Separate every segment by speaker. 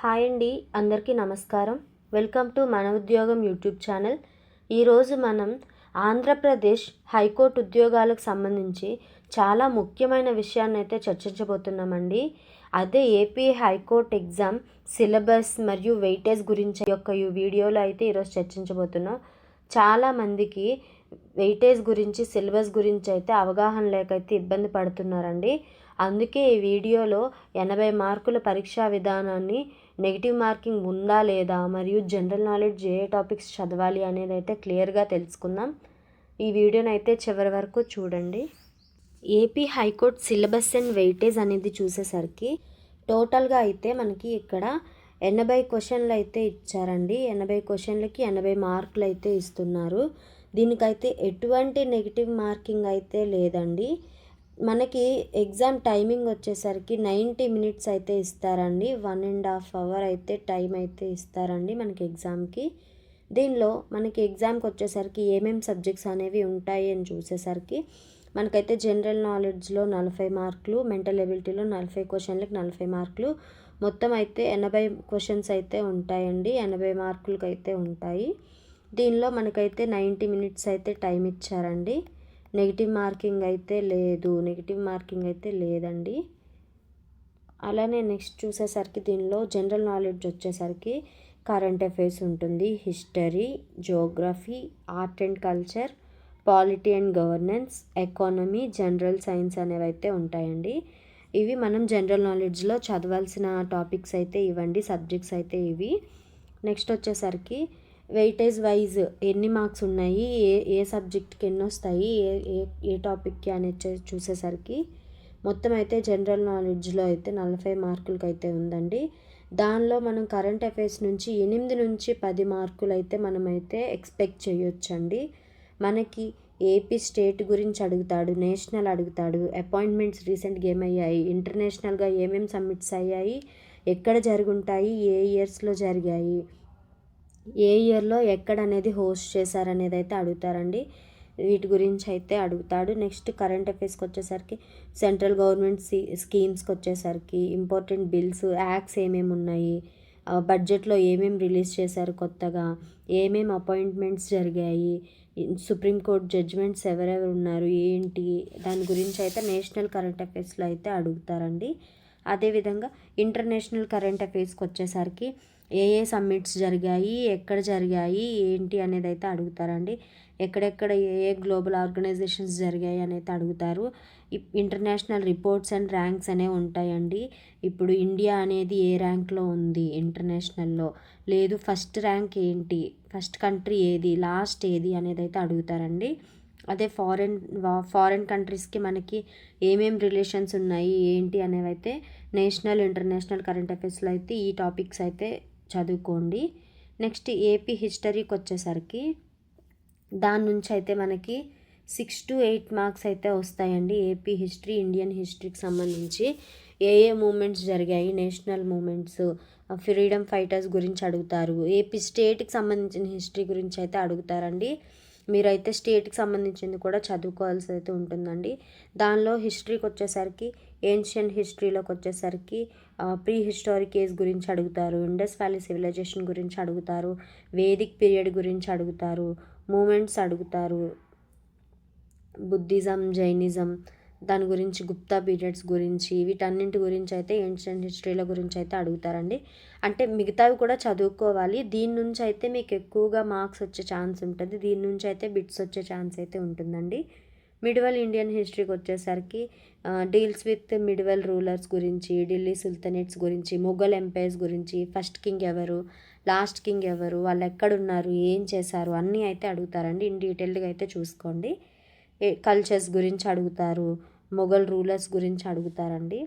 Speaker 1: Hi అండి, అందరికీ నమస్కారం. వెల్కమ్ టు మన ఉద్యోగం యూట్యూబ్ ఛానల్. ఈరోజు మనం ఆంధ్రప్రదేశ్ హైకోర్టు ఉద్యోగాలకు సంబంధించి చాలా ముఖ్యమైన విషయాన్ని అయితే చర్చించబోతున్నామండి. అదే ఏపీ హైకోర్టు ఎగ్జామ్ సిలబస్ మరియు వెయిటేజ్ గురించి ఈ వీడియోలో అయితే ఈరోజు చర్చించబోతున్నాం. చాలామందికి వెయిటేజ్ గురించి సిలబస్ గురించి అయితే అవగాహన లేకైతే ఇబ్బంది పడుతున్నారండి. అందుకే ఈ వీడియోలో 80 మార్కుల పరీక్షా విధానాన్ని, నెగిటివ్ మార్కింగ్ ఉందా లేదా, మరియు జనరల్ నాలెడ్జ్ ఏ టాపిక్స్ చదవాలి అనేది అయితే క్లియర్గా తెలుసుకుందాం. ఈ వీడియోని అయితే చివరి వరకు చూడండి. AP high court syllabus and weightage అనేది చూసేసరికి టోటల్గా అయితే మనకి ఇక్కడ 80 క్వశ్చన్లు అయితే ఇచ్చారండి. 80 క్వశ్చన్లకి 80 మార్కులు అయితే ఇస్తున్నారు. దీనికైతే ఎటువంటి నెగిటివ్ మార్కింగ్ అయితే లేదండి. మనకి ఎగ్జామ్ టైమింగ్ వచ్చేసరికి 90 మినిట్స్ అయితే ఇస్తారండి. 1.5 అవర్ అయితే టైం అయితే ఇస్తారండి మనకి ఎగ్జామ్కి. దీనిలో మనకి ఎగ్జామ్కి వచ్చేసరికి ఏమేమి సబ్జెక్ట్స్ అనేవి ఉంటాయి అని చూసేసరికి మనకైతే జనరల్ నాలెడ్జ్లో 40 మార్కులు, మెంటల్ ఎబిలిటీలో 40 క్వశ్చన్లకి 40 మార్కులు, మొత్తం అయితే 80 క్వశ్చన్స్ అయితే ఉంటాయండి. 80 మార్కులకి అయితే ఉంటాయి. దీనిలో మనకైతే 90 మినిట్స్ అయితే టైం ఇచ్చారండి. నెగిటివ్ మార్కింగ్ అయితే లేదండి. అలానే నెక్స్ట్ చూసేసరికి దీనిలో జనరల్ నాలెడ్జ్ వచ్చేసరికి కరెంట్ అఫైర్స్ ఉంటుంది, history, Geography, art and culture, polity and governance, economy, general science అనేవి అయితే ఉంటాయండి. ఇవి మనం జనరల్ నాలెడ్జ్లో చదవాల్సిన టాపిక్స్ అయితే ఇవ్వండి, సబ్జెక్ట్స్ అయితే ఇవి. నెక్స్ట్ వచ్చేసరికి వెయిటేజ్ వైజ్ ఎన్ని మార్క్స్ ఉన్నాయి, ఏ సబ్జెక్ట్కి ఎన్ని వస్తాయి, ఏ టాపిక్కి అనేది చూసేసరికి మొత్తం అయితే జనరల్ నాలెడ్జ్లో అయితే 40 మార్కులకి అయితే ఉందండి. దానిలో మనం కరెంట్ అఫైర్స్ నుంచి 8 నుంచి 10 మార్కులు అయితే మనమైతే ఎక్స్పెక్ట్ చేయొచ్చండి. మనకి ఏపీ స్టేట్ గురించి అడుగుతాడు, నేషనల్ అడుగుతాడు, అపాయింట్మెంట్స్ రీసెంట్గా ఏమయ్యాయి, ఇంటర్నేషనల్గా ఏమేమి సబ్మిట్స్ అయ్యాయి, ఎక్కడ జరుగుంటాయి, ఏ ఇయర్స్లో జరిగాయి, ఏ ఇయర్లో ఎక్కడ అనేది హోస్ట్ చేశారనేది అయితే అడుగుతారండి. వీటి గురించి అయితే అడుగుతాడు. నెక్స్ట్ కరెంట్ అఫైర్స్కి వచ్చేసరికి సెంట్రల్ గవర్నమెంట్ స్కీమ్స్కి వచ్చేసరికి ఇంపార్టెంట్ బిల్స్, యాక్ట్స్ ఏమేమి ఉన్నాయి, బడ్జెట్లో ఏమేమి రిలీజ్ చేశారు కొత్తగా, ఏమేమి అపాయింట్మెంట్స్ జరిగాయి, సుప్రీంకోర్టు జడ్జిమెంట్స్ ఎవరెవరు ఉన్నారు, ఏంటి, దాని గురించి అయితే నేషనల్ కరెంట్ అఫైర్స్లో అయితే అడుగుతారండి. అదేవిధంగా ఇంటర్నేషనల్ కరెంట్ అఫైర్స్కి వచ్చేసరికి ఏ సమ్మిట్స్ జరిగాయి, ఎక్కడ జరిగాయి, ఏంటి అనేది అయితే అడుగుతారండి. ఎక్కడెక్కడ ఏ గ్లోబల్ ఆర్గనైజేషన్స్ జరిగాయి అనేది అడుగుతారు. ఇంటర్నేషనల్ రిపోర్ట్స్ అండ్ ర్యాంక్స్ అనేవి ఉంటాయండి. ఇప్పుడు ఇండియా అనేది ఏ ర్యాంక్లో ఉంది ఇంటర్నేషనల్లో, లేదు ఫస్ట్ ర్యాంక్ ఏంటి, ఫస్ట్ కంట్రీ ఏది, లాస్ట్ ఏది అనేది అయితే అడుగుతారండి. అదే ఫారెన్ కంట్రీస్కి మనకి ఏమేమి రిలేషన్స్ ఉన్నాయి, ఏంటి అనేవి అయితే నేషనల్, ఇంటర్నేషనల్ కరెంట్ అఫైర్స్లో అయితే ఈ టాపిక్స్ అయితే చదువుకోండి. నెక్స్ట్ ఏపీ హిస్టరీకి వచ్చేసరికి దాని నుంచి అయితే మనకి 6 to 8 మార్క్స్ అయితే వస్తాయండి. ఏపీ హిస్టరీ, ఇండియన్ హిస్టరీకి సంబంధించి ఏ మూమెంట్స్ జరిగాయి, నేషనల్ మూమెంట్స్, ఫ్రీడమ్ ఫైటర్స్ గురించి అడుగుతారు. ఏపీ స్టేట్కి సంబంధించిన హిస్టరీ గురించి అయితే అడుగుతారండి. మీరైతే స్టేట్కి సంబంధించింది కూడా చదువుకోవాల్సి అయితే ఉంటుందండి. దానిలో హిస్టరీకి వచ్చేసరికి ఏన్షియంట్ హిస్టరీలోకి వచ్చేసరికి ప్రీ హిస్టారిక్ ఏజ్ గురించి అడుగుతారు, ఇండస్ వ్యాలీ సివిలైజేషన్ గురించి అడుగుతారు, వేదిక్ పీరియడ్ గురించి అడుగుతారు, మూమెంట్స్ అడుగుతారు, బుద్ధిజం, జైనిజం, దాని గురించి గుప్తా పీరియడ్స్ గురించి, వీటన్నింటి గురించి అయితే ఏన్షియంట్ హిస్టరీల గురించి అయితే అడుగుతారండి. అంటే మిగతావి కూడా చదువుకోవాలి. దీని నుంచి అయితే మీకు ఎక్కువగా మార్క్స్ వచ్చే ఛాన్స్ ఉంటుంది. దీని నుంచి అయితే బిట్స్ వచ్చే ఛాన్స్ అయితే ఉంటుందండి. మిడివల్ ఇండియన్ హిస్టరీకి వచ్చేసరికి డీల్స్ విత్ మిడివల్ రూలర్స్ గురించి, ఢిల్లీ సుల్తనేట్స్ గురించి, మొఘల్ ఎంపైర్స్ గురించి, ఫస్ట్ కింగ్ ఎవరు, లాస్ట్ కింగ్ ఎవరు, వాళ్ళు ఎక్కడున్నారు, ఏం చేశారు అన్నీ అయితే అడుగుతారండి. ఇన్ డీటెయిల్డ్గా అయితే చూసుకోండి. కల్చర్స్ గురించి అడుగుతారు, మొఘల్ రూలర్స్ గురించి అడుగుతారండి.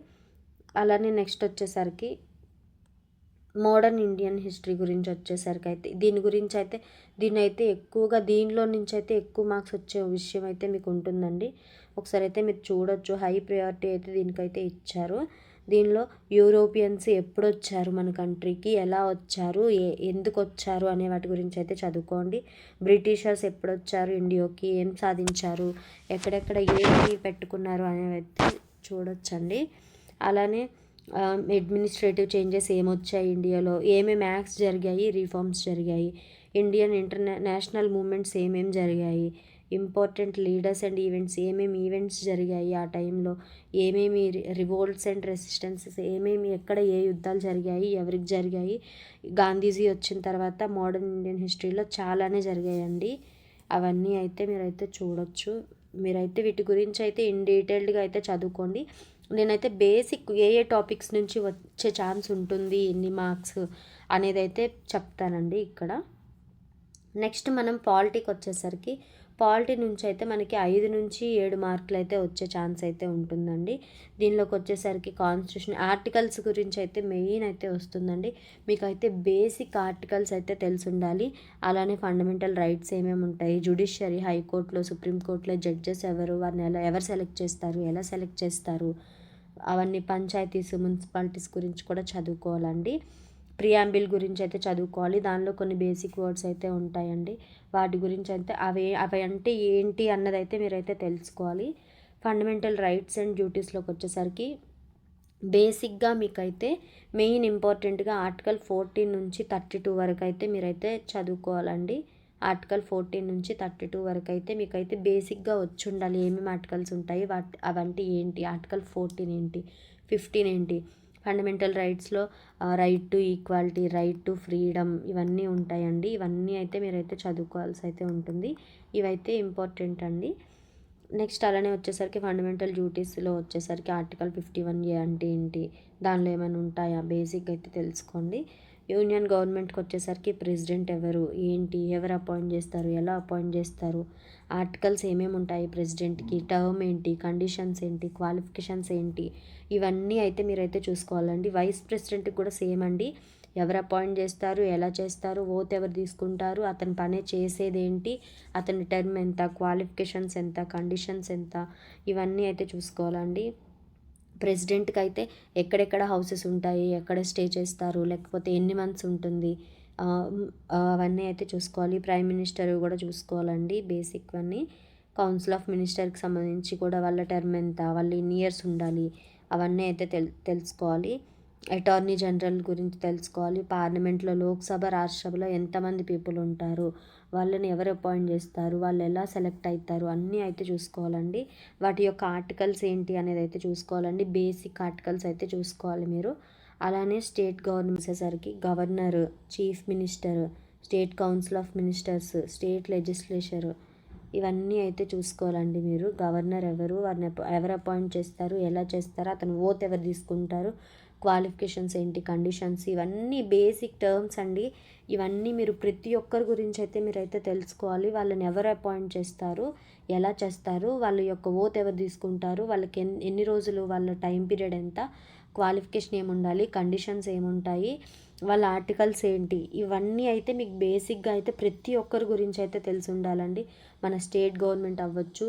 Speaker 1: అలానే నెక్స్ట్ వచ్చేసరికి మోడర్న్ ఇండియన్ హిస్టరీ గురించి వచ్చేసరికి అయితే దీన్ని అయితే ఎక్కువగా దీనిలో నుంచి అయితే ఎక్కువ మార్క్స్ వచ్చే విషయం అయితే మీకు ఉంటుందండి. ఒకసారి అయితే మీరు చూడొచ్చు. హై ప్రయారిటీ అయితే దీనికైతే ఇచ్చారు. దీనిలో యూరోపియన్స్ ఎప్పుడు వచ్చారు మన కంట్రీకి, ఎలా వచ్చారు, ఎందుకు వచ్చారు అనే వాటి గురించి అయితే చదువుకోండి. బ్రిటిషర్స్ ఎప్పుడు వచ్చారు ఇండియాకి, ఏం సాధించారు, ఎక్కడెక్కడ ఏమి పెట్టుకున్నారు అనేవి అయితే చూడొచ్చండి. అలానే అడ్మినిస్ట్రేటివ్ చేంజెస్ ఏమొచ్చాయి ఇండియాలో, ఏమేమి యాక్ట్స్ జరిగాయి, రిఫార్మ్స్ జరిగాయి, ఇండియన్ నేషనల్ మూమెంట్స్ ఏమేమి జరిగాయి, ఇంపార్టెంట్ లీడర్స్ అండ్ ఈవెంట్స్ ఏమేమి ఈవెంట్స్ జరిగాయి ఆ టైంలో, ఏమేమి రివోల్ట్స్ అండ్ రెసిస్టెన్సెస్ ఏమేమి ఎక్కడ ఏ యుద్ధాలు జరిగాయి, ఎవరికి జరిగాయి, గాంధీజీ వచ్చిన తర్వాత మోడర్న్ ఇండియన్ హిస్టరీలో చాలానే జరిగాయండి. అవన్నీ అయితే మీరైతే చూడొచ్చు. మీరైతే వీటి గురించి అయితే ఇన్ డీటెయిల్డ్గా అయితే చదువుకోండి. నేనైతే బేసిక్ ఏ ఏ టాపిక్స్ నుంచి వచ్చే ఛాన్స్ ఉంటుంది, ఎన్ని మార్క్స్ అనేది అయితే చెప్తానండి ఇక్కడ. నెక్స్ట్ మనం పాలిటీకి వచ్చేసరికి పాలిటీ నుంచి అయితే మనకి 5 నుంచి 7 మార్కులు అయితే వచ్చే ఛాన్స్ అయితే ఉంటుందండి. దీనిలోకి వచ్చేసరికి కాన్స్టిట్యూషన్ ఆర్టికల్స్ గురించి అయితే మెయిన్ అయితే వస్తుందండి. మీకు అయితే బేసిక్ ఆర్టికల్స్ అయితే తెలిసి ఉండాలి. అలానే ఫండమెంటల్ రైట్స్ ఏమేమి ఉంటాయి, జ్యుడిషియరీ, హైకోర్టులో, సుప్రీంకోర్టులో జడ్జెస్ ఎవరు, వారిని ఎవరు సెలెక్ట్ చేస్తారు, ఎలా సెలెక్ట్ చేస్తారు, అవన్నీ పంచాయతీస్, మున్సిపాలిటీస్ గురించి కూడా చదువుకోవాలండి. ప్రియాంబిల్ గురించి అయితే చదువుకోవాలి. దానిలో కొన్ని బేసిక్ వర్డ్స్ అయితే ఉంటాయండి. వాటి గురించి అయితే అవి అంటే ఏంటి అన్నది అయితే మీరైతే తెలుసుకోవాలి. ఫండమెంటల్ రైట్స్ అండ్ డ్యూటీస్లోకి వచ్చేసరికి బేసిక్గా మీకైతే మెయిన్ ఇంపార్టెంట్గా ఆర్టికల్ 14 నుంచి 32 వరకు అయితే మీరైతే చదువుకోవాలండి. ఆర్టికల్ 14 నుంచి 32 వరకు అయితే మీకైతే బేసిక్గా వచ్చి ఉండాలి. ఏమేమి ఆర్టికల్స్ ఉంటాయి, అవంటే ఏంటి, ఆర్టికల్ 14 ఏంటి, 15 ఏంటి, ఫండమెంటల్ రైట్స్లో right to equality, right to freedom ఇవన్నీ ఉంటాయండి. ఇవన్నీ అయితే మీరైతే చదువుకోవాల్సి అయితే ఉంటుంది. ఇవైతే ఇంపార్టెంట్ అండి. నెక్స్ట్ అలానే వచ్చేసరికి ఫండమెంటల్ డ్యూటీస్లో వచ్చేసరికి ఆర్టికల్ 51A అంటే ఏంటి, దానిలో ఏమైనా ఉంటాయా, బేసిక్ అయితే తెలుసుకోండి. యూనియన్ గవర్నమెంట్కి వచ్చేసరికి ప్రెసిడెంట్ ఎవరు, ఏంటి, ఎవరు అపాయింట్ చేస్తారు, ఎలా అపాయింట్ చేస్తారు, ఆర్టికల్స్ ఏమేమి ఉంటాయి ప్రెసిడెంట్కి, టర్మ్ ఏంటి, కండిషన్స్ ఏంటి, క్వాలిఫికేషన్స్ ఏంటి, ఇవన్నీ అయితే మీరైతే చూసుకోవాలండి. వైస్ ప్రెసిడెంట్కి కూడా సేమ్ అండి. ఎవరు అపాయింట్ చేస్తారు, ఎలా చేస్తారు, ఓత్ ఎవరు తీసుకుంటారు, అతని పని చేసేది ఏంటి, అతని టర్మ్ ఎంత, క్వాలిఫికేషన్స్ ఎంత, కండిషన్స్ ఎంత, ఇవన్నీ అయితే చూసుకోవాలండి. ప్రెసిడెంట్కి అయితే ఎక్కడెక్కడ హౌసెస్ ఉంటాయి, ఎక్కడ స్టే చేస్తారు, లేకపోతే ఎన్ని మంత్స్ ఉంటుంది, అవన్నీ అయితే చూసుకోవాలి. ప్రైమ్ మినిస్టర్ కూడా చూసుకోవాలండి బేసిక్ అన్నీ. కౌన్సిల్ ఆఫ్ మినిస్టర్కి సంబంధించి కూడా వాళ్ళ టర్మ్ ఎంత, వాళ్ళు ఎన్ని ఇయర్స్ ఉండాలి, అవన్నీ అయితే తెలుసుకోవాలి. అటార్నీ జనరల్ గురించి తెలుసుకోవాలి. పార్లమెంట్లో లోక్సభ, రాజ్యసభలో ఎంతమంది పీపుల్ ఉంటారు, వాళ్ళని ఎవరు అపాయింట్ చేస్తారు, వాళ్ళు ఎలా సెలెక్ట్ అవుతారు, అన్నీ అయితే చూసుకోవాలండి. వాటి యొక్క ఆర్టికల్స్ ఏంటి అనేది అయితే చూసుకోవాలండి. బేసిక్ ఆర్టికల్స్ అయితే చూసుకోవాలి మీరు. అలానే స్టేట్ గవర్నమెంట్ వచ్చేసరికి governor, chief minister, state council of ministers, state legislature, ఇవన్నీ అయితే చూసుకోవాలండి మీరు. గవర్నర్ ఎవరు, వారిని ఎవరు అపాయింట్ చేస్తారు, ఎలా చేస్తారు, అతను ఓత్ ఎవరు తీసుకుంటారు, క్వాలిఫికేషన్స్ ఏంటి, కండిషన్స్, ఇవన్నీ బేసిక్ టర్మ్స్ అండి. ఇవన్నీ మీరు ప్రతి ఒక్కరి గురించి అయితే మీరైతే తెలుసుకోవాలి. వాళ్ళని ఎవరు అపాయింట్ చేస్తారు, ఎలా చేస్తారు, వాళ్ళ యొక్క ఓత్ ఎవరు తీసుకుంటారు, వాళ్ళకి ఎన్ని రోజులు, వాళ్ళ టైం పీరియడ్ ఎంత, క్వాలిఫికేషన్ ఏముండాలి, కండిషన్స్ ఏముంటాయి, వాళ్ళ ఆర్టికల్స్ ఏంటి, ఇవన్నీ అయితే మీకు బేసిక్గా అయితే ప్రతి ఒక్కరి గురించి అయితే తెలిసి ఉండాలండి. మన స్టేట్ గవర్నమెంట్ అవ్వచ్చు,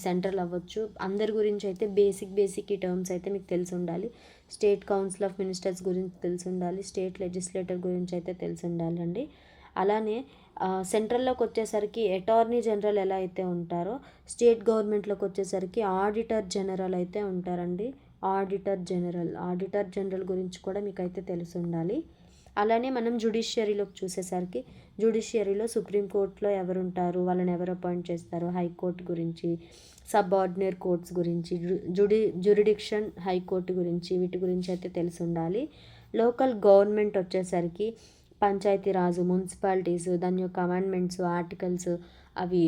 Speaker 1: సెంట్రల్ అవ్వచ్చు, అందరి గురించి అయితే బేసిక్ ఈ టర్మ్స్ అయితే మీకు తెలిసి ఉండాలి. స్టేట్ కౌన్సిల్ ఆఫ్ మినిస్టర్స్ గురించి తెలిసి ఉండాలి, స్టేట్ లెజిస్లేటర్ గురించి అయితే తెలిసి ఉండాలండి. అలానే సెంట్రల్లోకి వచ్చేసరికి అటార్నీ జనరల్ ఎలా అయితే ఉంటారో, స్టేట్ గవర్నమెంట్లోకి వచ్చేసరికి ఆడిటర్ జనరల్ అయితే ఉంటారండి. ఆడిటర్ జనరల్ గురించి కూడా మీకు అయితే తెలిసి ఉండాలి. అలానే మనం జ్యుడిషియరీలోకి చూసేసరికి జ్యుడిషియరీలో సుప్రీంకోర్టులో ఎవరు ఉంటారు, వాళ్ళని ఎవరు అపాయింట్ చేస్తారు, హైకోర్టు గురించి, సబార్డినేట్ కోర్ట్స్ గురించి, జ్యూరిడిక్షన్ హైకోర్టు గురించి, వీటి గురించి అయితే తెలిసి ఉండాలి. లోకల్ గవర్నమెంట్ వచ్చేసరికి పంచాయతీరాజు, మున్సిపాలిటీస్, దాని యొక్క అమెండ్మెంట్స్, ఆర్టికల్స్, అవి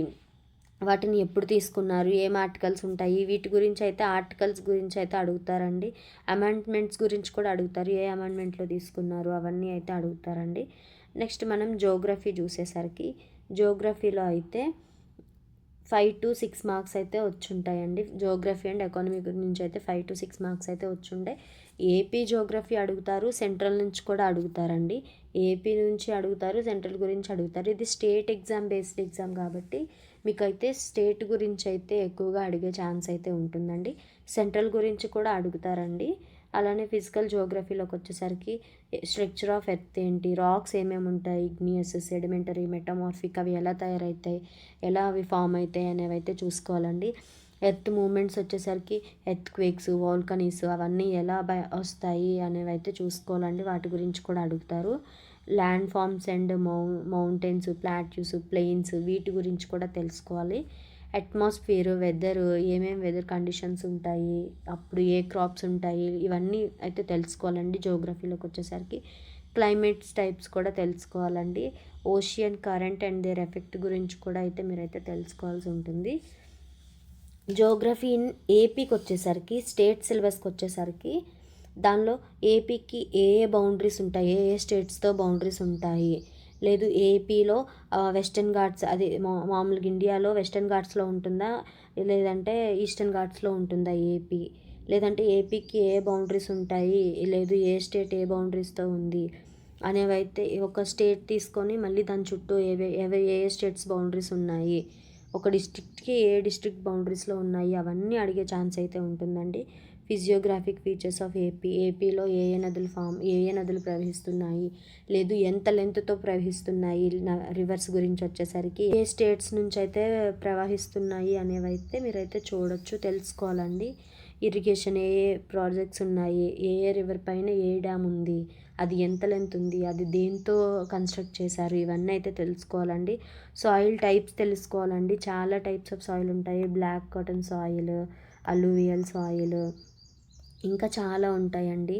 Speaker 1: వాటిని ఎప్పుడు తీసుకున్నారు, ఏం ఆర్టికల్స్ ఉంటాయి, వీటి గురించి అయితే ఆర్టికల్స్ గురించి అయితే అడుగుతారండి. అమెండ్మెంట్స్ గురించి కూడా అడుగుతారు, ఏ అమెండ్మెంట్లో తీసుకున్నారు, అవన్నీ అయితే అడుగుతారండి. నెక్స్ట్ మనం జోగ్రఫీ చూసేసరికి జోగ్రఫీలో అయితే 5 to 6 మార్క్స్ అయితే వచ్చుంటాయండి. జోగ్రఫీ అండ్ ఎకానమీ గురించి అయితే 5 to 6 మార్క్స్ అయితే వచ్చుంటాయి. ఏపీ జోగ్రఫీ అడుగుతారు, సెంట్రల్ నుంచి కూడా అడుగుతారండి. ఏపీ నుంచి అడుగుతారు, సెంట్రల్ గురించి అడుగుతారు. ఇది స్టేట్ ఎగ్జామ్ బేస్డ్ ఎగ్జామ్ కాబట్టి మీకైతే స్టేట్ గురించి అయితే ఎక్కువగా అడిగే ఛాన్స్ అయితే ఉంటుందండి. సెంట్రల్ గురించి కూడా అడుగుతారండి. అలానే ఫిజికల్ జోగ్రఫీలోకి వచ్చేసరికి స్ట్రక్చర్ ఆఫ్ ఎర్త్ ఏంటి, రాక్స్ ఏమేమి ఉంటాయి, ఇగ్నియస్, సెడిమెంటరీ, మెటమార్ఫిక్, అవి ఎలా తయారవుతాయి, ఎలా అవి ఫామ్ అవుతాయి అనేవి అయితే చూసుకోవాలండి. ఎర్త్ మూమెంట్స్ వచ్చేసరికి ఎర్త్ క్వేక్స్, వాల్కనీస్ అవన్నీ ఎలా వస్తాయి అనేవి అయితే చూసుకోవాలండి. వాటి గురించి కూడా అడుగుతారు. Land forms and mountains, plateaus, plains వీటి గురించి కూడా తెలుసుకోవాలి. అట్మాస్ఫియర్, వెదర్, ఏమేమి వెదర్ కండిషన్స్ ఉంటాయి, అప్పుడు ఏ క్రాప్స్ ఉంటాయి, ఇవన్నీ అయితే తెలుసుకోవాలండి. జియోగ్రఫీలోకి వచ్చేసరికి క్లైమేట్స్ టైప్స్ కూడా తెలుసుకోవాలండి. Ocean current and their effect గురించి కూడా అయితే మీరైతే తెలుసుకోవాల్సి ఉంటుంది. జియోగ్రఫీ ఇన్ ఏపీకి వచ్చేసరికి, స్టేట్ సిలబస్కి వచ్చేసరికి దానిలో ఏపీకి ఏ ఏ బౌండరీస్ ఉంటాయి, ఏ ఏ స్టేట్స్తో బౌండరీస్ ఉంటాయి, లేదు ఏపీలో వెస్టర్న్ ఘాట్స్ అది మామూలుగా ఇండియాలో వెస్టర్న్ ఘాట్స్లో ఉంటుందా, లేదంటే ఈస్టర్న్ ఘాట్స్లో ఉంటుందా ఏపీ, లేదంటే ఏపీకి ఏ బౌండరీస్ ఉంటాయి, లేదు ఏ స్టేట్ ఏ బౌండరీస్తో ఉంది అనేవైతే ఒక స్టేట్ తీసుకొని మళ్ళీ దాని చుట్టూ ఏ స్టేట్స్ బౌండరీస్ ఉన్నాయి, ఒక డిస్ట్రిక్ట్కి ఏ డిస్ట్రిక్ట్ బౌండరీస్లో ఉన్నాయి, అవన్నీ అడిగే ఛాన్స్ అయితే ఉంటుందండి. ఫిజియోగ్రాఫిక్ ఫీచర్స్ ఆఫ్ ఏపీలో ఏ ఏ నదులు ప్రవహిస్తున్నాయి, లేదు ఎంత లెంత్తో ప్రవహిస్తున్నాయి, రివర్స్ గురించి వచ్చేసరికి ఏ స్టేట్స్ నుంచి అయితే ప్రవహిస్తున్నాయి అనేవైతే మీరైతే చూడొచ్చు, తెలుసుకోవాలండి. ఇరిగేషన్ ఏ ఏ ప్రాజెక్ట్స్ ఉన్నాయి, ఏ ఏ రివర్ పైన ఏ డ్యామ్ ఉంది, అది ఎంత లెంత్ ఉంది, అది దేంతో కన్స్ట్రక్ట్ చేశారు, ఇవన్నీ అయితే తెలుసుకోవాలండి. సాయిల్ టైప్స్ తెలుసుకోవాలండి. చాలా టైప్స్ ఆఫ్ సాయిల్ ఉంటాయి. Black cotton soil, alluvial soil, ఇంకా చాలా ఉంటాయండి.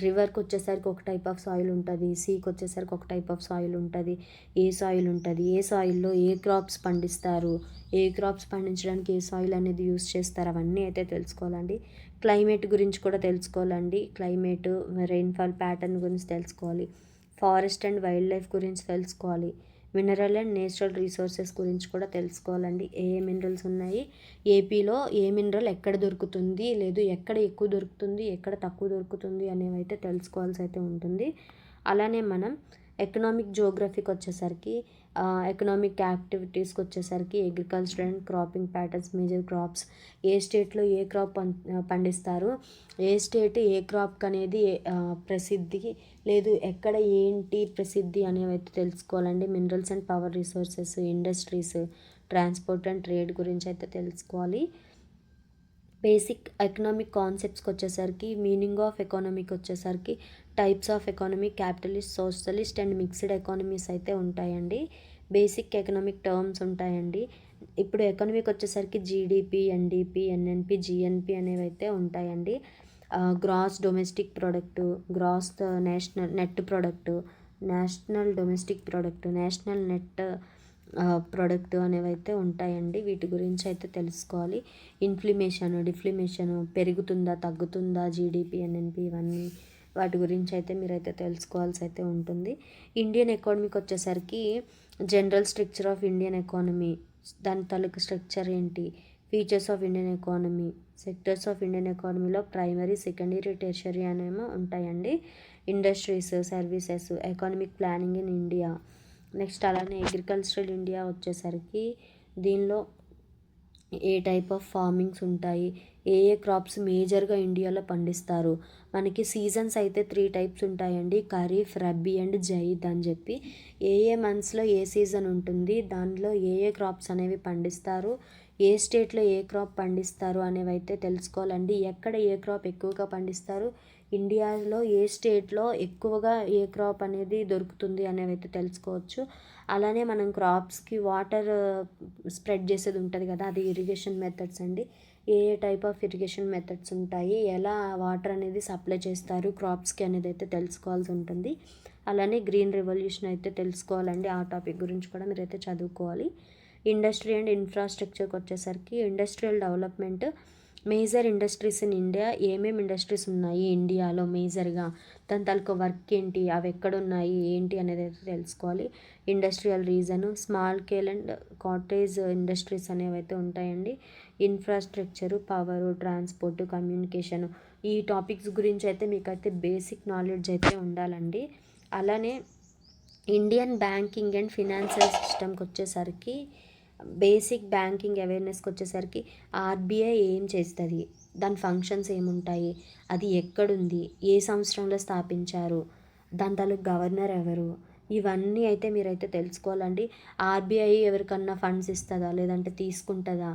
Speaker 1: రివర్కి వచ్చేసరికి ఒక టైప్ ఆఫ్ సాయిల్ ఉంటుంది, సీకి వచ్చేసరికి ఒక టైప్ ఆఫ్ సాయిల్ ఉంటుంది. ఏ సాయిల్ ఉంటుంది, ఏ సాయిల్లో ఏ క్రాప్స్ పండిస్తారు, ఏ క్రాప్స్ పండించడానికి ఏ సాయిల్ అనేది యూస్ చేస్తారు, అవన్నీ అయితే తెలుసుకోవాలండి. క్లైమేట్ గురించి కూడా తెలుసుకోవాలండి. క్లైమేట్, రెయిన్ఫాల్ ప్యాటర్న్ గురించి తెలుసుకోవాలి. ఫారెస్ట్ అండ్ వైల్డ్ లైఫ్ గురించి తెలుసుకోవాలి. మినరల్ అండ్ నేచురల్ రీసోర్సెస్ గురించి కూడా తెలుసుకోవాలండి. ఏ ఏ మినరల్స్ ఉన్నాయి, ఏపీలో ఏ మినరల్ ఎక్కడ దొరుకుతుంది, లేదు ఎక్కడ ఎక్కువ దొరుకుతుంది, ఎక్కడ తక్కువ దొరుకుతుంది అనేవి అయితే తెలుసుకోవాల్సి అయితే ఉంటుంది. అలానే మనం ఎకనామిక్ జియోగ్రఫీకి వచ్చేసరికి, ఎకనామిక్ యాక్టివిటీస్కి వచ్చేసరికి agriculture and cropping patterns, major crops, ఏ స్టేట్లో ఏ క్రాప్ పండిస్తారు, ఏ స్టేట్ ఏ క్రాప్ అనేది ప్రసిద్ధి, లేదు ఎక్కడ ఏంటి ప్రసిద్ధి అనేవి అయితే తెలుసుకోవాలండి. Minerals and power resources, industries, transport and trade గురించి అయితే తెలుసుకోవాలి. బేసిక్ ఎకనామిక్ కాన్సెప్ట్స్కి వచ్చేసరికి, మీనింగ్ ఆఫ్ ఎకానమీకి వచ్చేసరికి types of economy, capitalist, socialist and mixed economies అయితే ఉంటాయండి. బేసిక్ ఎకనామిక్ టర్మ్స్ ఉంటాయండి. ఇప్పుడు ఎకానమీకి వచ్చేసరికి జీడిపి, ఎన్డిపి, ఎన్ఎన్పి, జిఎన్పి అనేవి అయితే ఉంటాయండి. Gross domestic product, gross national net product, national domestic product, national net product అనేవి అయితే ఉంటాయండి. వీటి గురించి అయితే తెలుసుకోవాలి. ఇన్ఫ్లేషన్, డిఫ్లేషన్, పెరుగుతుందా తగ్గుతుందా జీడిపి, ఎన్ఎన్పి, ఇవన్నీ వాటి గురించి అయితే మీరైతే తెలుసుకోవాల్సి అయితే ఉంటుంది. ఇండియన్ ఎకానమీకి వచ్చేసరికి general structure of Indian economy, దాని తాలూకు స్ట్రక్చర్ ఏంటి, features of Indian economy, sectors of Indian ఎకానమీలో ప్రైమరీ, సెకండరీ, టెర్షరీ అనేమో ఉంటాయండి. Industries, services, economic planning in India. Next అలానే అగ్రికల్చరల్ ఇండియా వచ్చేసరికి దీనిలో ఏ టైప్ ఆఫ్ ఫార్మింగ్స్ ఉంటాయి, ఏ ఏ క్రాప్స్ మేజర్గా ఇండియాలో పండిస్తారు. మనకి సీజన్స్ అయితే 3 టైప్స్ ఉంటాయండి, ఖరీఫ్, రబీ అండ్ జైద్ అని చెప్పి. ఏ ఏ మంత్స్లో ఏ సీజన్ ఉంటుంది, దానిలో ఏ ఏ క్రాప్స్ అనేవి పండిస్తారు, ఏ స్టేట్లో ఏ క్రాప్ పండిస్తారు అనేవి అయితే తెలుసుకోవాలండి. ఎక్కడ ఏ క్రాప్ ఎక్కువగా పండిస్తారు, ఇండియాలో ఏ స్టేట్లో ఎక్కువగా ఏ క్రాప్ అనేది దొరుకుతుంది అనేవి అయితే తెలుసుకోవచ్చు. అలానే మనం క్రాప్స్కి వాటర్ స్ప్రెడ్ చేసేది ఉంటుంది కదా, అది ఇరిగేషన్ మెథడ్స్ అండి. ఏ ఏ టైప్ ఆఫ్ ఇరిగేషన్ మెథడ్స్ ఉంటాయి, ఎలా వాటర్ అనేది సప్లై చేస్తారు క్రాప్స్కి అనేది అయితే తెలుసుకోవాల్సి ఉంటుంది. అలానే గ్రీన్ రెవల్యూషన్ అయితే తెలుసుకోవాలండి. ఆ టాపిక్ గురించి కూడా మీరైతే చదువుకోవాలి. ఇండస్ట్రీ అండ్ ఇన్ఫ్రాస్ట్రక్చర్కి వచ్చేసరికి, industrial development, major industries in India, ఏమేమి ఇండస్ట్రీస్ ఉన్నాయి ఇండియాలో మేజర్గా, దాని తాలూకు వర్క్ ఏంటి, అవి ఎక్కడున్నాయి ఏంటి అనేది అయితే తెలుసుకోవాలి. Industrial reason, small scale and cottage industries అనేవి అయితే ఉంటాయండి. ఇన్ఫ్రాస్ట్రక్చరు, పవరు, ట్రాన్స్పోర్ట్, కమ్యూనికేషను, ఈ టాపిక్స్ గురించి అయితే మీకైతే బేసిక్ నాలెడ్జ్ అయితే ఉండాలండి. అలానే ఇండియన్ బ్యాంకింగ్ అండ్ ఫినాన్షియల్ సిస్టమ్కి వచ్చేసరికి, బేసిక్ బ్యాంకింగ్ అవేర్నెస్కి వచ్చేసరికి ఆర్బీఐ ఏం చేస్తుంది, దాని ఫంక్షన్స్ ఏముంటాయి, అది ఎక్కడుంది, ఏ సంవత్సరంలో స్థాపించారు, దాని తాలూకు గవర్నర్ ఎవరు, ఇవన్నీ అయితే మీరైతే తెలుసుకోవాలండి. ఆర్బీఐ ఎవరికన్నా ఫండ్స్ ఇస్తుందా లేదంటే తీసుకుంటుందా,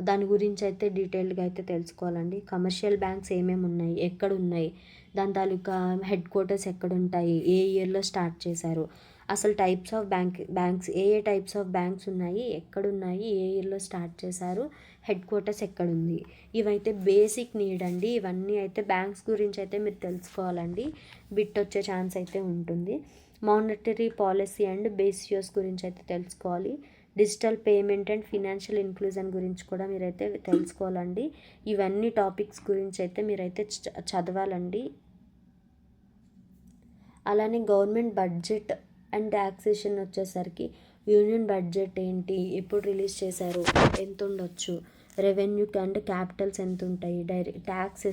Speaker 1: దాని గురించి అయితే డీటెయిల్డ్గా అయితే తెలుసుకోవాలండి. కమర్షియల్ బ్యాంక్స్ ఏమేమి ఉన్నాయి, ఎక్కడ ఉన్నాయి, దాని తాలూకా హెడ్ క్వార్టర్స్ ఎక్కడ ఉంటాయి, ఏ ఇయర్లో స్టార్ట్ చేశారు, అసలు types of banks A types of banks ఉన్నాయి, ఎక్కడున్నాయి, ఏ ఇయర్లో స్టార్ట్ చేశారు, హెడ్ క్వార్టర్స్ ఎక్కడుంది, ఇవైతే బేసిక్ నీడ్ అండి. ఇవన్నీ అయితే బ్యాంక్స్ గురించి అయితే మీరు తెలుసుకోవాలండి. బిట్ వచ్చే ఛాన్స్ అయితే ఉంటుంది. మానిటరీ పాలసీ అండ్ బేసియోస్ గురించి అయితే తెలుసుకోవాలి. Digital payment and financial inclusion గురించి కూడా మీరైతే తెలుసుకోవాలండి. ఇవన్నీ టాపిక్స్ గురించి అయితే మీరైతే చదవాలండి. అలానే గవర్నమెంట్ బడ్జెట్ అండ్ ట్యాక్సేషన్ వచ్చేసరికి యూనియన్ బడ్జెట్ ఏంటి, ఎప్పుడు రిలీజ్ చేశారు, ఎంత ఉండొచ్చు, రెవెన్యూ అండ్ క్యాపిటల్స్ ఎంత ఉంటాయి, డైరెక్ట్ ట్యాక్స్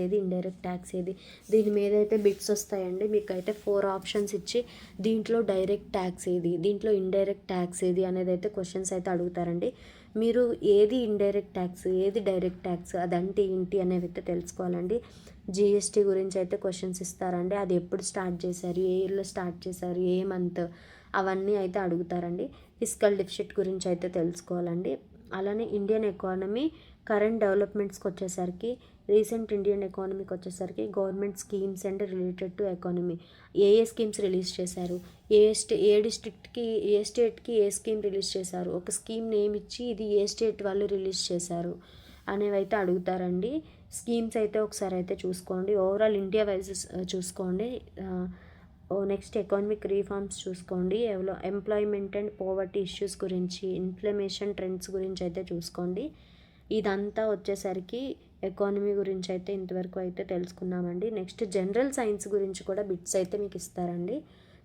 Speaker 1: ఏది, ఇండైరెక్ట్ ట్యాక్స్ ఏది, దీని మీద అయితే బిట్స్ వస్తాయండి. మీకు అయితే 4 ఆప్షన్స్ ఇచ్చి దీంట్లో డైరెక్ట్ ట్యాక్స్ ఏది, దీంట్లో ఇండైరెక్ట్ ట్యాక్స్ ఏది అనేది అయితే క్వశ్చన్స్ అయితే అడుగుతారండి. మీరు ఏది ఇండైరెక్ట్ ట్యాక్స్, ఏది డైరెక్ట్ ట్యాక్స్, అదంటే ఏంటి అనేవి అయితే తెలుసుకోవాలండి. జిఎస్టీ గురించి అయితే క్వశ్చన్స్ ఇస్తారండి. అది ఎప్పుడు స్టార్ట్ చేశారు, ఏ ఇయర్లో స్టార్ట్ చేశారు, ఏ మంత్, అవన్నీ అయితే అడుగుతారండి. ఫిస్కల్ డెఫిసిట్ గురించి అయితే తెలుసుకోవాలండి. అలానే ఇండియన్ ఎకానమీ కరెంట్ డెవలప్మెంట్స్కి వచ్చేసరికి, రీసెంట్ ఇండియన్ ఎకానమీకి వచ్చేసరికి government schemes and related to economy A schemes release చేశారు, ఏ డిస్ట్రిక్ట్కి, ఏ స్టేట్కి ఏ స్కీమ్ రిలీజ్ చేశారు, ఒక స్కీమ్ నేమ్ ఇచ్చి ఇది ఏ స్టేట్ వాళ్ళు రిలీజ్ చేశారు అనేవి అయితే అడుగుతారండి. స్కీమ్స్ అయితే ఒకసారి అయితే చూసుకోండి. ఓవరాల్ ఇండియా వైజ్ చూసుకోండి. నెక్స్ట్ ఎకానమిక్ రీఫార్మ్స్ చూసుకోండి. ఎంప్లాయ్మెంట్ అండ్ పోవర్టీ ఇష్యూస్ గురించి, ఇన్ఫ్లమేషన్ ట్రెండ్స్ గురించి అయితే చూసుకోండి. ఇదంతా వచ్చేసరికి ఎకానమీ గురించి అయితే ఇంతవరకు అయితే తెలుసుకున్నామండి. నెక్స్ట్ జనరల్ సైన్స్ గురించి కూడా బిట్స్ అయితే మీకు ఇస్తారండి.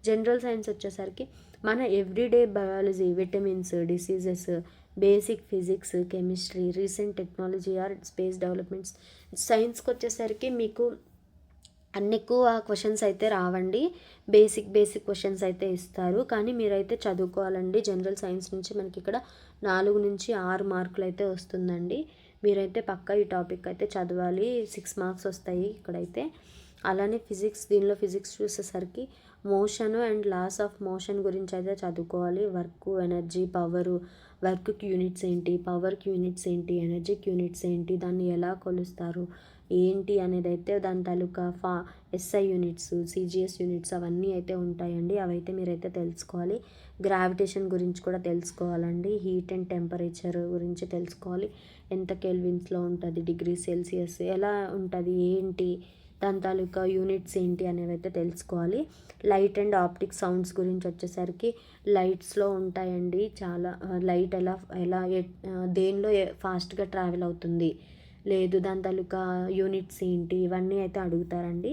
Speaker 1: జనరల్ సైన్స్ వచ్చేసరికి మన everyday biology, vitamins, diseases, basic physics, chemistry, recent technology or space developments. సైన్స్కి వచ్చేసరికి మీకు అన్ని ఎక్కువ క్వశ్చన్స్ అయితే రావండి. బేసిక్ క్వశ్చన్స్ అయితే ఇస్తారు, కానీ మీరైతే చదువుకోవాలండి. జనరల్ సైన్స్ నుంచి మనకి ఇక్కడ 4 నుంచి 6 మార్కులు అయితే వస్తుందండి. మీరైతే పక్కా ఈ టాపిక్ అయితే చదవాలి. 6 మార్క్స్ వస్తాయి ఇక్కడైతే. అలానే దీనిలో ఫిజిక్స్ చూసేసరికి motion and laws of motion గురించి అయితే చదువుకోవాలి. వర్క్, ఎనర్జీ, పవరు, వర్క్కి యూనిట్స్ ఏంటి, పవర్కి యూనిట్స్ ఏంటి, ఎనర్జీకి యూనిట్స్ ఏంటి, దాన్ని ఎలా కొలుస్తారు ఏంటి అనేది అయితే దాని తాలూకా ఎస్ఐ యూనిట్స్, సిజిఎస్ యూనిట్స్ అవన్నీ అయితే ఉంటాయండి. అవైతే మీరైతే తెలుసుకోవాలి. గ్రావిటేషన్ గురించి కూడా తెలుసుకోవాలండి. హీట్ అండ్ టెంపరేచర్ గురించి తెలుసుకోవాలి. ఎంత కెల్విన్స్లో ఉంటుంది, డిగ్రీ సెల్సియస్ ఎలా ఉంటుంది ఏంటి, దాని తాలూకా యూనిట్స్ ఏంటి అనేవి అయితే తెలుసుకోవాలి. లైట్ అండ్ ఆప్టిక్ సౌండ్స్ గురించి వచ్చేసరికి లైట్స్లో ఉంటాయండి చాలా. లైట్ ఎలా దేనిలో ఫాస్ట్గా ట్రావెల్ అవుతుంది, లేదు దాని తాలూకా యూనిట్స్ ఏంటి, ఇవన్నీ అయితే అడుగుతారండి.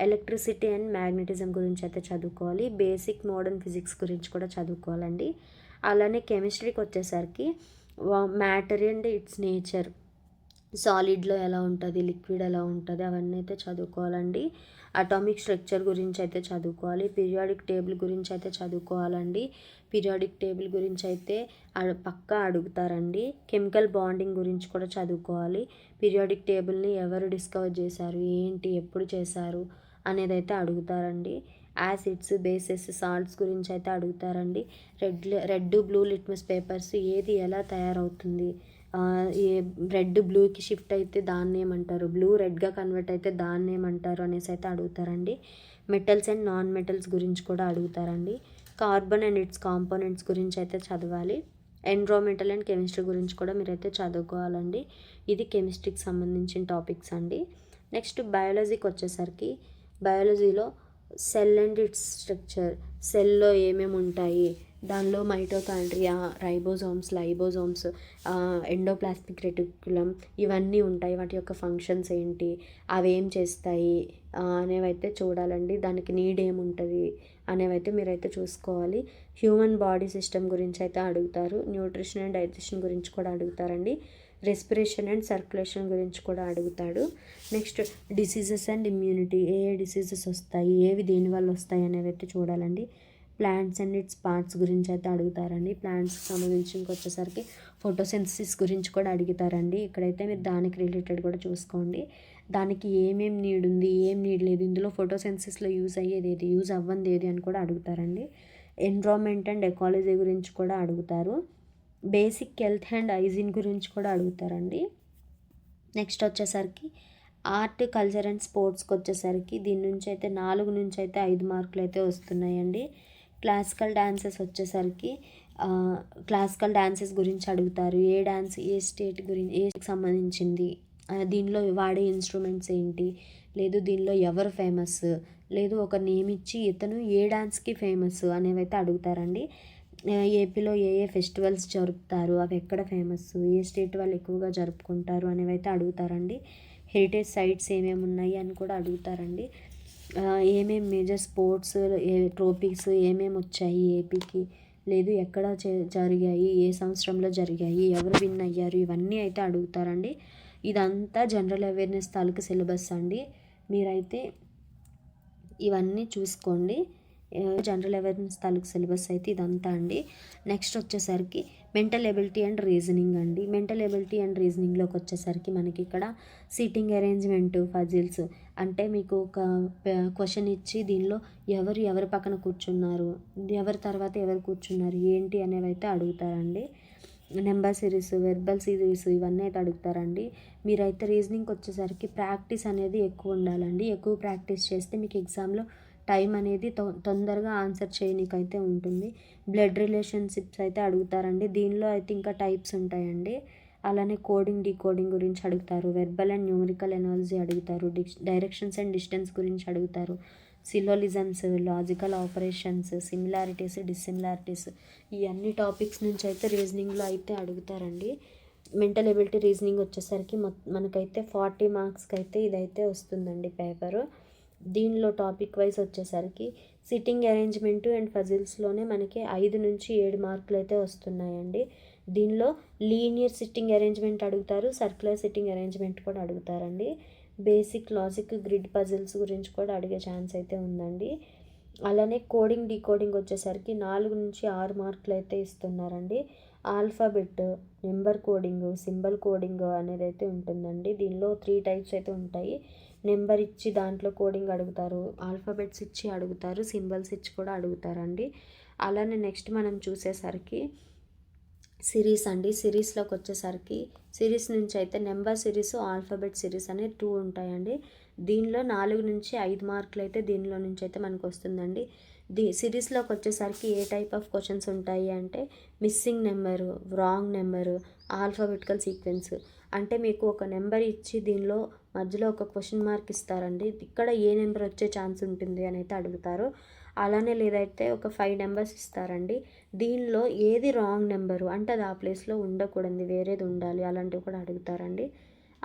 Speaker 1: ఎలక్ట్రిసిటీ అండ్ మ్యాగ్నెటిజం గురించి అయితే చదువుకోవాలి. బేసిక్ మోడర్న్ ఫిజిక్స్ గురించి కూడా చదువుకోవాలండి. అలానే కెమిస్ట్రీకి వచ్చేసరికి మ్యాటర్ అండ్ ఇట్స్ నేచర్, సాలిడ్లో ఎలా ఉంటుంది, లిక్విడ్ ఎలా ఉంటుంది, అవన్నీ అయితే చదువుకోవాలండి. అటామిక్ స్ట్రక్చర్ గురించి అయితే చదువుకోవాలి. పీరియాడిక్ టేబుల్ గురించి అయితే చదువుకోవాలండి. పీరియాడిక్ టేబుల్ గురించి అయితే పక్కా అడుగుతారండి. కెమికల్ బాండింగ్ గురించి కూడా చదువుకోవాలి. పీరియాడిక్ టేబుల్ని ఎవరు డిస్కవర్ చేశారు, ఏంటి, ఎప్పుడు చేశారు అనేది అయితే అడుగుతారండి. యాసిడ్స్, బేసెస్, సాల్ట్స్ గురించి అయితే అడుగుతారండి. రెడ్ బ్లూ లిట్మస్ పేపర్స్ ఏది ఎలా తయారవుతుంది, ఏ రెడ్ బ్లూకి షిఫ్ట్ అయితే దాన్ని ఏమంటారు, బ్లూ రెడ్గా కన్వర్ట్ అయితే దాన్ని ఏమంటారు అనేసి అయితే అడుగుతారండి. మెటల్స్ అండ్ నాన్ మెటల్స్ గురించి కూడా అడుగుతారండి. కార్బన్ అండ్ ఇట్స్ కాంపోనెంట్స్ గురించి అయితే చదవాలి. ఎన్విరాన్మెంటల్ అండ్ కెమిస్ట్రీ గురించి కూడా మీరైతే చదువుకోవాలండి. ఇది కెమిస్ట్రీకి సంబంధించిన టాపిక్స్ అండి. నెక్స్ట్ బయాలజీకి వచ్చేసరికి బయాలజీలో సెల్ అండ్ ఇట్స్ స్ట్రక్చర్, సెల్లో ఏమేమి ఉంటాయి, దానిలో మైటోకాండ్రియా, రైబోజోమ్స్, లైబోజోమ్స్, ఎండోప్లాస్మిక్ రెటిక్యులం ఇవన్నీ ఉంటాయి. వాటి యొక్క ఫంక్షన్స్ ఏంటి, అవి ఏం చేస్తాయి అనేవైతే చూడాలండి. దానికి నీడ్ ఏముంటుంది అనేవైతే మీరైతే చూసుకోవాలి. హ్యూమన్ బాడీ సిస్టమ్ గురించి అయితే అడుగుతారు. న్యూట్రిషన్ అండ్ డైజెషన్ గురించి కూడా అడుగుతారండి. రెస్పిరేషన్ అండ్ సర్క్యులేషన్ గురించి కూడా అడుగుతాడు. Next diseases and immunity, A diseases వస్తాయి, ఏవి దేనివల్ల వస్తాయి అనేవి అయితే చూడాలండి. ప్లాంట్స్ అండ్ ఇట్స్ పార్ట్స్ గురించి అయితే అడుగుతారండి. ప్లాంట్స్కి సంబంధించి వచ్చేసరికి ఫోటోసింథసిస్ గురించి కూడా అడుగుతారండి. ఇక్కడైతే మీరు దానికి రిలేటెడ్ కూడా చూసుకోండి. దానికి ఏమేమి నీడ్ ఉంది, ఏం నీడ్ లేదు, ఇందులో ఫోటోసింథసిస్లో యూజ్ అయ్యేది ఏది, యూజ్ అవ్వంది ఏది అని కూడా అడుగుతారండి. ఎన్విరాన్మెంట్ అండ్ ఎకాలజీ గురించి కూడా అడుగుతారు. బేసిక్ హెల్త్ అండ్ హైజీన్ గురించి కూడా అడుగుతారండి. నెక్స్ట్ వచ్చేసరికి ఆర్ట్, కల్చర్ అండ్ స్పోర్ట్స్కి వచ్చేసరికి దీని నుంచి అయితే 4 నుంచి అయితే 5 మార్కులు అయితే వస్తున్నాయండి. క్లాసికల్ డాన్సెస్ వచ్చేసరికి క్లాసికల్ డాన్సెస్ గురించి అడుగుతారు. ఏ డాన్స్ ఏ స్టేట్ గురించి ఏ సంబంధించింది, దీనిలో వాడే ఇన్స్ట్రుమెంట్స్ ఏంటి, లేదు దీనిలో ఎవరు ఫేమస్, లేదు ఒక నేమ్ ఇచ్చి ఇతను ఏ డాన్స్కి ఫేమస్ అనేవి అయితే అడుగుతారండి. ఏపీలో ఏ ఏ ఫెస్టివల్స్ జరుపుతారు, అవి ఎక్కడ ఫేమస్, ఏ స్టేట్ వాళ్ళు ఎక్కువగా జరుపుకుంటారు అనేవి అయితే అడుగుతారండి. హెరిటేజ్ సైట్స్ ఏమేమి ఉన్నాయి అని కూడా అడుగుతారండి. ఏమేమి మేజర్ స్పోర్ట్స్ ట్రోఫీస్ ఏమేమి వచ్చాయి ఏపీకి, లేదు ఎక్కడ జరిగాయి, ఏ సంవత్సరంలో జరిగాయి, ఎవరు విన్ అయ్యారు, ఇవన్నీ అయితే అడుగుతారండి. ఇదంతా జనరల్ అవేర్నెస్ తాలూకు సిలబస్ అండి. మీరైతే ఇవన్నీ చూసుకోండి. జనరల్ అవేర్నెస్ తాలూకు సిలబస్ అయితే ఇదంతా అండి. నెక్స్ట్ వచ్చేసరికి మెంటల్ ఎబిలిటీ అండ్ రీజనింగ్ అండి. మెంటల్ ఎబిలిటీ అండ్ రీజనింగ్లోకి వచ్చేసరికి మనకి ఇక్కడ సీటింగ్ అరేంజ్మెంట్, పజిల్స్, అంటే మీకు ఒక క్వశ్చన్ ఇచ్చి దీనిలో ఎవరు పక్కన కూర్చున్నారు, ఎవరి తర్వాత ఎవరు కూర్చున్నారు ఏంటి అనేవి అయితే అడుగుతారండి. నెంబర్ సిరీస్, వెర్బల్ సిరీస్ ఇవన్నీ అయితే అడుగుతారండి. మీరైతే రీజనింగ్కి వచ్చేసరికి ప్రాక్టీస్ అనేది ఎక్కువ ఉండాలండి. ఎక్కువ ప్రాక్టీస్ చేస్తే మీకు ఎగ్జామ్లో టైం అనేది తొందరగా ఆన్సర్ చేయనీకైతే ఉంటుంది. బ్లడ్ రిలేషన్షిప్స్ అయితే అడుగుతారండి. దీనిలో అయితే ఇంకా టైప్స్ ఉంటాయండి. అలానే కోడింగ్, డీకోడింగ్ గురించి అడుగుతారు. వెర్బల్ అండ్ న్యూమరికల్ ఎనాలజీ అడుగుతారు. డైరెక్షన్స్ అండ్ డిస్టెన్స్ గురించి అడుగుతారు. సిలోలిజమ్స్, లాజికల్ ఆపరేషన్స్, సిమిలారిటీస్, డిస్సిమిలారిటీస్, ఈ అన్ని టాపిక్స్ నుంచి అయితే రీజనింగ్లో అయితే అడుగుతారండి. మెంటల్ ఎబిలిటీ రీజనింగ్ వచ్చేసరికి మనకైతే 40 మార్క్స్కి అయితే ఇదైతే వస్తుందండి పేపరు. దీనిలో టాపిక్ వైజ్ వచ్చేసరికి సిట్టింగ్ అరేంజ్మెంట్ అండ్ పజిల్స్లోనే మనకి 5 నుంచి 7 మార్కులు అయితే వస్తున్నాయండి. దీనిలో లీనియర్ సిట్టింగ్ అరేంజ్మెంట్ అడుగుతారు, సర్క్యులర్ సిట్టింగ్ అరేంజ్మెంట్ కూడా అడుగుతారండి. బేసిక్ లాజిక్, గ్రిడ్ పజిల్స్ గురించి కూడా అడిగే ఛాన్స్ అయితే ఉందండి. అలానే కోడింగ్, డీకోడింగ్ వచ్చేసరికి 4 నుంచి 6 మార్కులు అయితే ఇస్తున్నారండి. Alphabet, number coding, symbol coding అనేది అయితే ఉంటుందండి. దీనిలో 3 టైప్స్ అయితే ఉంటాయి. నెంబర్ ఇచ్చి దాంట్లో కోడింగ్ అడుగుతారు, ఆల్ఫాబెట్స్ ఇచ్చి అడుగుతారు, సింబల్స్ ఇచ్చి కూడా అడుగుతారండి. అలానే నెక్స్ట్ మనం చూసేసరికి సిరీస్ అండి. సిరీస్లోకి వచ్చేసరికి సిరీస్ నుంచి అయితే నెంబర్ సిరీస్, ఆల్ఫాబెట్ సిరీస్ అనే 2 ఉంటాయండి. దీనిలో 4 నుంచి 5 మార్కులు అయితే దీనిలో నుంచి అయితే మనకు వస్తుందండి. సిరీస్లోకి వచ్చేసరికి ఏ టైప్ ఆఫ్ క్వశ్చన్స్ ఉంటాయి అంటే missing number, wrong number, alphabetical sequence, అంటే మీకు ఒక నెంబర్ ఇచ్చి దీనిలో మధ్యలో ఒక క్వశ్చన్ మార్క్ ఇస్తారండి. ఇక్కడ ఏ నెంబర్ వచ్చే ఛాన్స్ ఉంటుంది అని అయితే అడుగుతారు. అలానే లేదైతే ఒక 5 నెంబర్స్ ఇస్తారండి. దీనిలో ఏది రాంగ్ నెంబరు అంటే అది ఆ ప్లేస్లో ఉండకూడదు, వేరేది ఉండాలి, అలాంటివి కూడా అడుగుతారండి.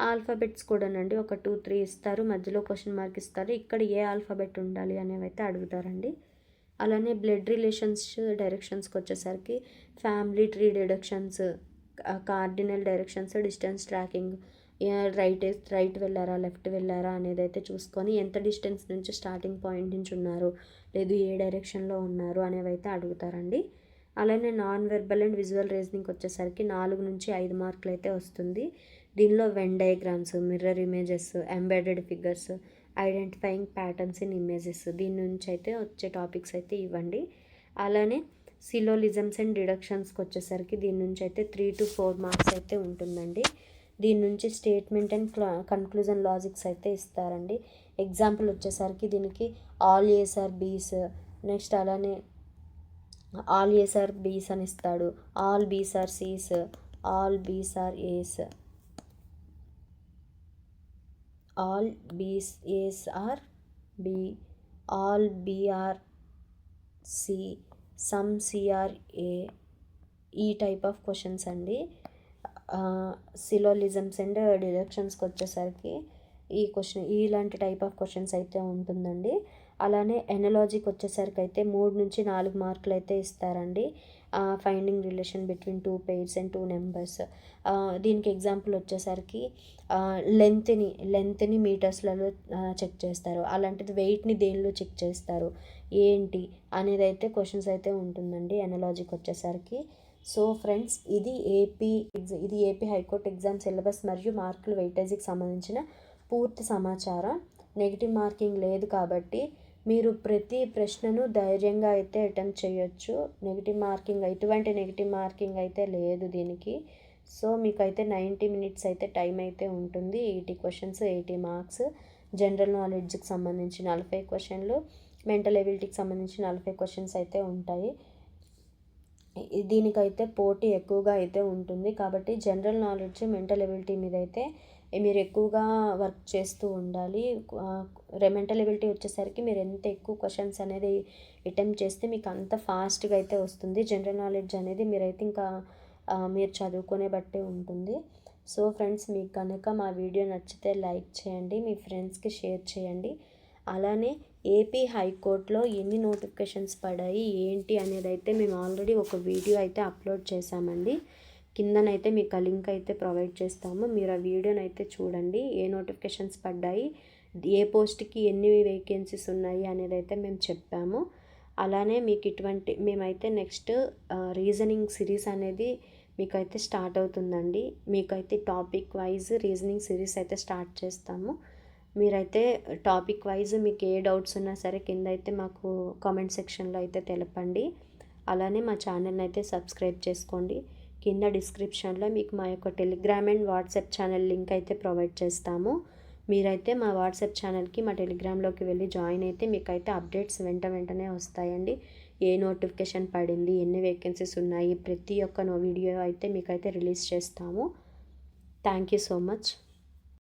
Speaker 1: ఆల్ఫాబెట్స్ కూడానండి ఒక 2, 3 ఇస్తారు, మధ్యలో క్వశ్చన్ మార్క్ ఇస్తారు, ఇక్కడ ఏ ఆల్ఫాబెట్ ఉండాలి అనేవి అయితే అడుగుతారండి. అలానే బ్లడ్ రిలేషన్స్ డైరెక్షన్స్కి వచ్చేసరికి family tree deductions, cardinal directions, distance tracking, right వెళ్ళారా లెఫ్ట్ వెళ్ళారా అనేది అయితే చూసుకొని ఎంత డిస్టెన్స్ నుంచి స్టార్టింగ్ పాయింట్ నుంచి ఉన్నారు, లేదు ఏ డైరెక్షన్లో ఉన్నారు అనేవి అయితే అడుగుతారండి. అలానే నాన్ వెర్బల్ అండ్ విజువల్ రీజనింగ్కి వచ్చేసరికి 4 నుంచి 5 మార్కులు అయితే వస్తుంది. దీనిలో Venn diagrams, mirror images, embedded figures, identifying patterns in images, దీని నుంచి అయితే వచ్చే టాపిక్స్ అయితే ఇవ్వండి. అలానే సిలోలిజమ్స్ అండ్ డిడక్షన్స్కి వచ్చేసరికి దీని నుంచి అయితే 3 to 4 మార్క్స్ అయితే ఉంటుందండి. దీని నుంచి స్టేట్మెంట్ అండ్ కన్క్లూజన్ లాజిక్స్ అయితే ఇస్తారండి. ఎగ్జాంపుల్ వచ్చేసరికి దీనికి all As are Bs, next అలానే ఆల్ ఏస్ ఆర్ బీస్ అని ఇస్తాడు, all Bs are Cs, all Bs are As, all Bs As are B, all B are C, some C are A, ఈ type of questions అండి. సిలోలిజమ్స్ and డిడక్షన్స్కి వచ్చేసరికి ఇలాంటి type of questions అయితే ఉంటుందండి. అలానే ఎనలాజీకి వచ్చేసరికి అయితే 3 నుంచి 4 మార్కులు అయితే ఇస్తారండి. Finding relation between 2 pairs and 2 numbers, దీనికి ఎగ్జాంపుల్ వచ్చేసరికి లెంత్ని మీటర్స్లలో చెక్ చేస్తారు, అలాంటిది వెయిట్ని దేనిలో చెక్ చేస్తారు ఏంటి అనేది అయితే క్వశ్చన్స్ అయితే ఉంటుందండి ఎనలాజీకి వచ్చేసరికి. సో ఫ్రెండ్స్, ఇది ఏపీ హైకోర్టు ఎగ్జామ్ సిలబస్ మరియు మార్కులు వెయిటేజీకి సంబంధించిన పూర్తి సమాచారం. నెగిటివ్ మార్కింగ్ లేదు కాబట్టి మీరు ప్రతి ప్రశ్నను ధైర్యంగా అయితే అటెంప్ట్ చేయొచ్చు. ఎటువంటి నెగెటివ్ మార్కింగ్ అయితే లేదు దీనికి. సో మీకైతే 90 మినిట్స్ అయితే టైం అయితే ఉంటుంది. 80 క్వశ్చన్స్, 80 మార్క్స్. జనరల్ నాలెడ్జ్కి సంబంధించి 40 క్వశ్చన్లు, మెంటల్ ఎబిలిటీకి సంబంధించి 40 క్వశ్చన్స్ అయితే ఉంటాయి. దీనికైతే పోటీ ఎక్కువగా అయితే ఉంటుంది. కాబట్టి జనరల్ నాలెడ్జ్, మెంటల్ ఎబిలిటీ మీద అయితే మీరు ఎక్కువగా వర్క్ చేస్తూ ఉండాలి. మెంటల్ ఎబిలిటీ వచ్చేసరికి మీరు ఎంత ఎక్కువ క్వశ్చన్స్ అనేది అటెంప్ట్ చేస్తే మీకు అంత ఫాస్ట్గా అయితే వస్తుంది. జనరల్ నాలెడ్జ్ అనేది మీరైతే ఇంకా మీరు చదువుకునే బట్టే ఉంటుంది. సో ఫ్రెండ్స్, మీకు కనుక మా వీడియో నచ్చితే లైక్ చేయండి, మీ ఫ్రెండ్స్కి షేర్ చేయండి. అలానే ఏపీ హైకోర్టులో ఎన్ని నోటిఫికేషన్స్ పడాయి ఏంటి అనేది అయితే మేము ఆల్రెడీ ఒక వీడియో అయితే అప్లోడ్ చేశామండి. కిందనైతే మీకు ఆ లింక్ అయితే ప్రొవైడ్ చేస్తాము. మీరు ఆ వీడియోని అయితే చూడండి. ఏ నోటిఫికేషన్స్ పడ్డాయి, ఏ పోస్ట్కి ఎన్ని వేకెన్సీస్ ఉన్నాయి అనేది అయితే మేము చెప్పాము. అలానే మీకు మేమైతే నెక్స్ట్ రీజనింగ్ సిరీస్ అనేది మీకైతే స్టార్ట్ అవుతుందండి. మీకైతే టాపిక్ వైజ్ రీజనింగ్ సిరీస్ అయితే స్టార్ట్ చేస్తాము. మీరైతే టాపిక్ వైజ్ మీకు ఏ డౌట్స్ ఉన్నా సరే కింద అయితే మాకు కామెంట్ సెక్షన్లో అయితే తెలపండి. అలానే మా ఛానల్ని అయితే సబ్స్క్రైబ్ చేసుకోండి. కింద డిస్క్రిప్షన్లో మీకు మా యొక్క Telegram and WhatsApp channel link అయితే ప్రొవైడ్ చేస్తాము. మీరైతే మా వాట్సాప్ ఛానల్కి, మా టెలిగ్రామ్లోకి వెళ్ళి జాయిన్ అయితే మీకైతే అప్డేట్స్ వెంటనే వస్తాయండి. ఏ నోటిఫికేషన్ పడింది, ఎన్ని వేకెన్సీస్ ఉన్నాయి, ప్రతి ఒక్క వీడియో అయితే మీకైతే రిలీజ్ చేస్తాము. Thank you so much.